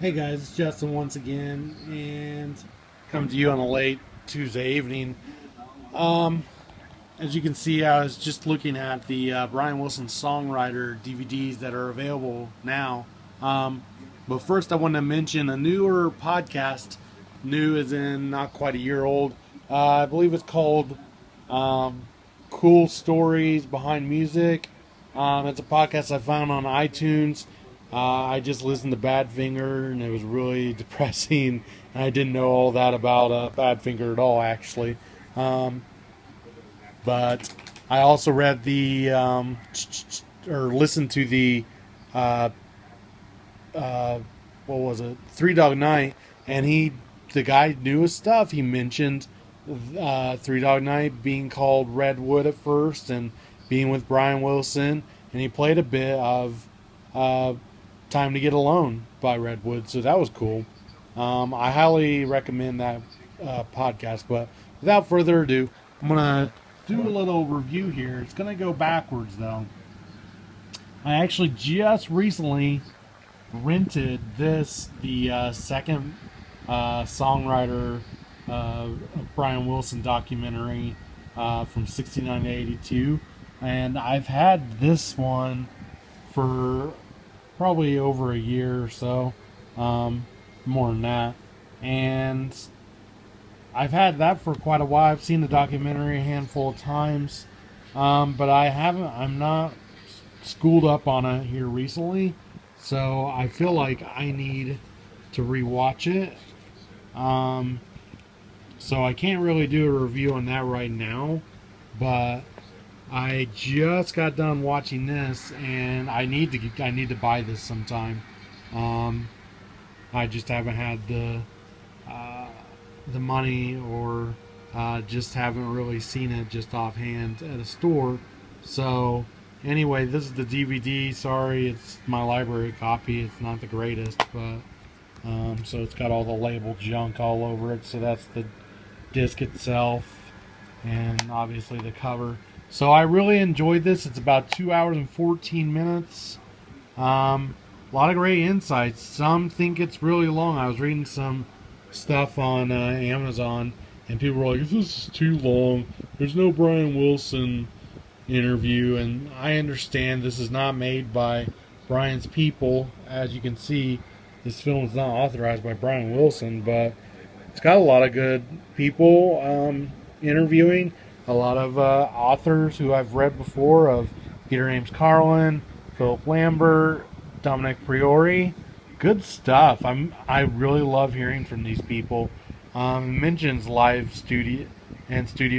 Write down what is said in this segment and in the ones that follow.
Hey guys, it's Justin once again, and coming to you on a late Tuesday evening. Um, as you can see, I was just looking at the Brian Wilson Songwriter DVDs that are available now. Um, but first, I want to mention a newer podcast. New as in not quite a year old. I believe it's called um, Cool Stories Behind Music. It's a podcast I found on iTunes. I just listened to Badfinger, and it was really depressing. I didn't know all that about Badfinger at all, actually. Um, but I also read or listened to the uh, uh, what was it, Three Dog Night, and the guy knew his stuff. He mentioned Three Dog Night being called Redwood at first, and being with Brian Wilson, and he played a bit of uh, Time to Get Alone by Redwood, so that was cool. I highly recommend that podcast. But without further ado, I'm gonna do a little review here. It's gonna go backwards though. I actually just recently rented the second songwriter Brian Wilson documentary from 69 to 82, and I've had this one for probably over a year or so, more than that, and I've had that for quite a while. I've seen the documentary a handful of times, but I'm not schooled up on it here recently, so I feel like I need to rewatch it. Um, so I can't really do a review on that right now, but I just got done watching this, and I need to buy this sometime. Um, I just haven't had uh, the money, or just haven't really seen it just offhand at a store. So anyway, this is the DVD. Sorry, it's my library copy. It's not the greatest, but so it's got all the label junk all over it. So that's the disc itself, and obviously the cover. So I really enjoyed this. It's about 2 hours and 14 minutes. A lot of great insights. Some think it's really long. I was reading some stuff on Amazon, and people were like, "This is too long. There's no Brian Wilson interview." And I understand this is not made by Brian's people. As you can see, this film is not authorized by Brian Wilson, but it's got a lot of good people interviewing. A lot of authors who I've read before, of Peter James Carlin, Philip Lambert, Dominic Priori. Good stuff. I really love hearing from these people. It mentions live studio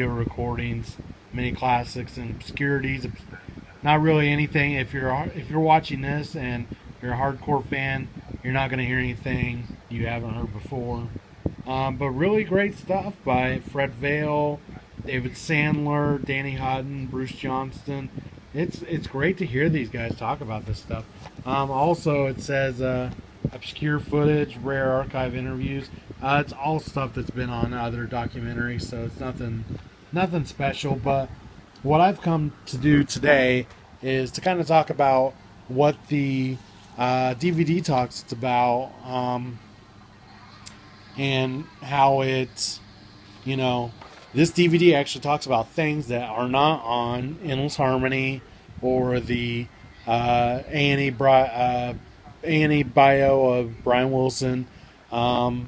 recordings, many classics and obscurities. Not really anything. If you're watching this and you're a hardcore fan, you're not going to hear anything you haven't heard before. But really great stuff by Fred Vale, David Sandler, Danny Hutton, Bruce Johnston. It's great to hear these guys talk about this stuff. Also, it says obscure footage, rare archive interviews. It's all stuff that's been on other documentaries, so it's nothing special. But what I've come to do today is to kind of talk about what the DVD talks about, and how it's, you know, this DVD actually talks about things that are not on Endless Harmony or the A&E bio of Brian Wilson, or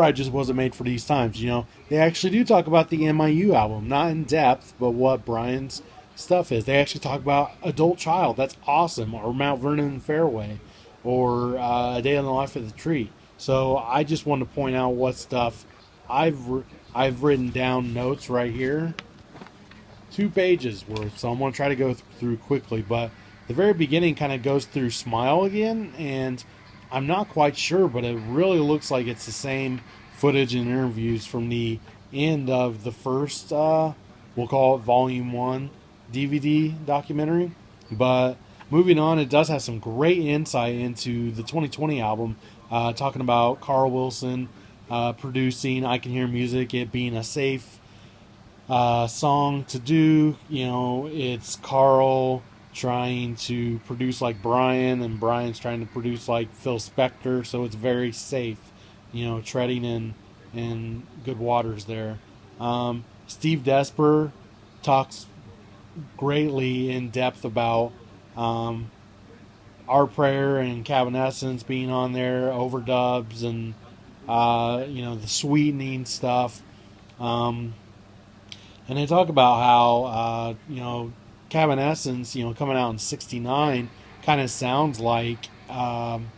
I Just Wasn't Made for These Times. They actually do talk about the MIU album, not in depth, but what Brian's stuff is. They actually talk about Adult Child, that's awesome, or Mount Vernon Fairway, or A Day in the Life of the Tree. So I just want to point out what stuff I've written down notes right here, 2 pages worth. So I'm going to try to go through quickly, but the very beginning kind of goes through Smile again, and I'm not quite sure, but it really looks like it's the same footage and interviews from the end of the first, we'll call it Volume 1 DVD documentary. But moving on, it does have some great insight into the 2020 album, talking about Carl Wilson producing I Can Hear Music, it being a safe song to do. It's Carl trying to produce like Brian, and Brian's trying to produce like Phil Spector, so it's very safe, treading in good waters there. Steve Desper talks greatly in depth about Our Prayer and Cabin Essence being on there, overdubs, and the sweetening stuff. And they talk about how Cabin Essence, coming out in '69, kind of sounds like something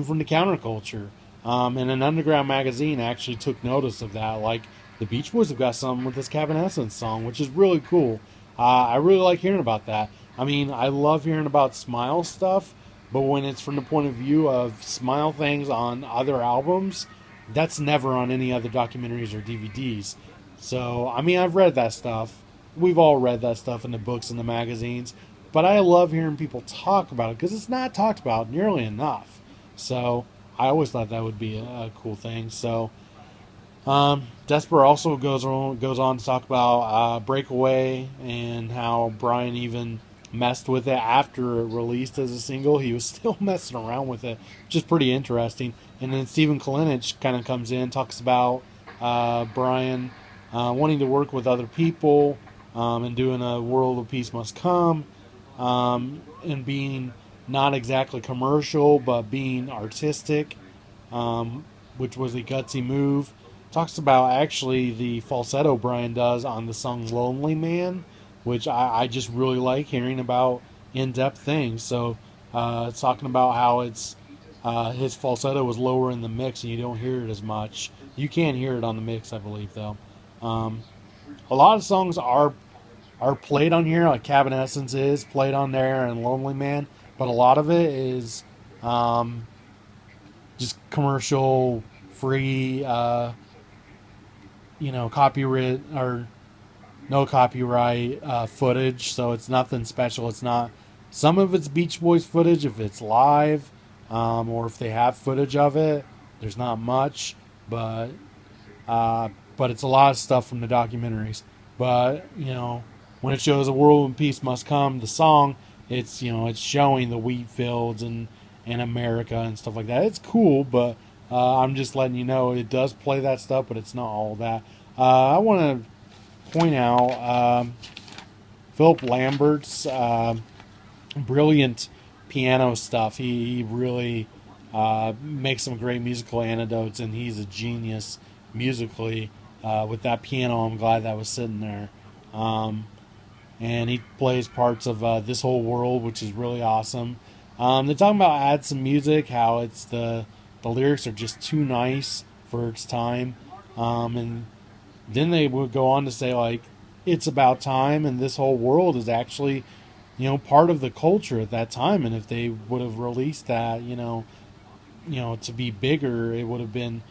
from the counterculture. And an underground magazine actually took notice of that. Like, the Beach Boys have got something with this Cabin Essence song, which is really cool. I really like hearing about that. I mean, I love hearing about Smile stuff, but when it's from the point of view of Smile things on other albums, that's never on any other documentaries or DVDs. So, I mean, I've read that stuff. We've all read that stuff in the books and the magazines, but I love hearing people talk about it because it's not talked about nearly enough. So, I always thought that would be a cool thing. So, Desper also goes on to talk about Breakaway and how Brian even messed with it after it released as a single. He was still messing around with it, which is pretty interesting. And then Stephen Kalinich kind of comes in, talks about Brian wanting to work with other people and doing A World of Peace Must Come, and being not exactly commercial, but being artistic, which was a gutsy move. Talks about actually the falsetto Brian does on the song Lonely Man, which I just really like hearing about in-depth things. So it's talking about how it's his falsetto was lower in the mix and you don't hear it as much. You can hear it on the mix, I believe, though. A lot of songs are played on here, like Cabin Essence is played on there and Lonely Man, but a lot of it is just commercial free, copyright or no copyright footage, so it's nothing special. It's not. Some of it's Beach Boys footage if it's live, or if they have footage of it. There's not much, but it's a lot of stuff from the documentaries. But when it shows A World in Peace Must Come, the song, it's it's showing the wheat fields and America and stuff like that. It's cool, but I'm just letting you know it does play that stuff, but it's not all that. I want to point out Philip Lambert's brilliant piano stuff. He really makes some great musical anecdotes, and he's a genius musically with that piano. I'm glad that was sitting there. And he plays parts of This Whole World, which is really awesome. They're talking about Add Some Music, how it's the lyrics are just too nice for its time. And then they would go on to say, like, it's about time, and This Whole World is actually, part of the culture at that time. And if they would have released that, to be bigger, it would have been,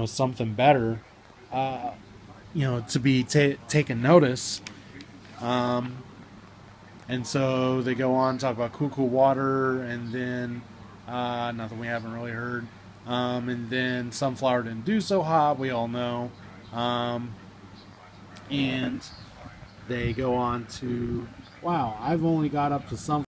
something better, to be taken notice. And so they go on to talk about Cool Cool Water, and then nothing we haven't really heard. And then Sunflower Didn't Do So Hot, we all know. And they go on to, wow, I've only got up to Sunflower.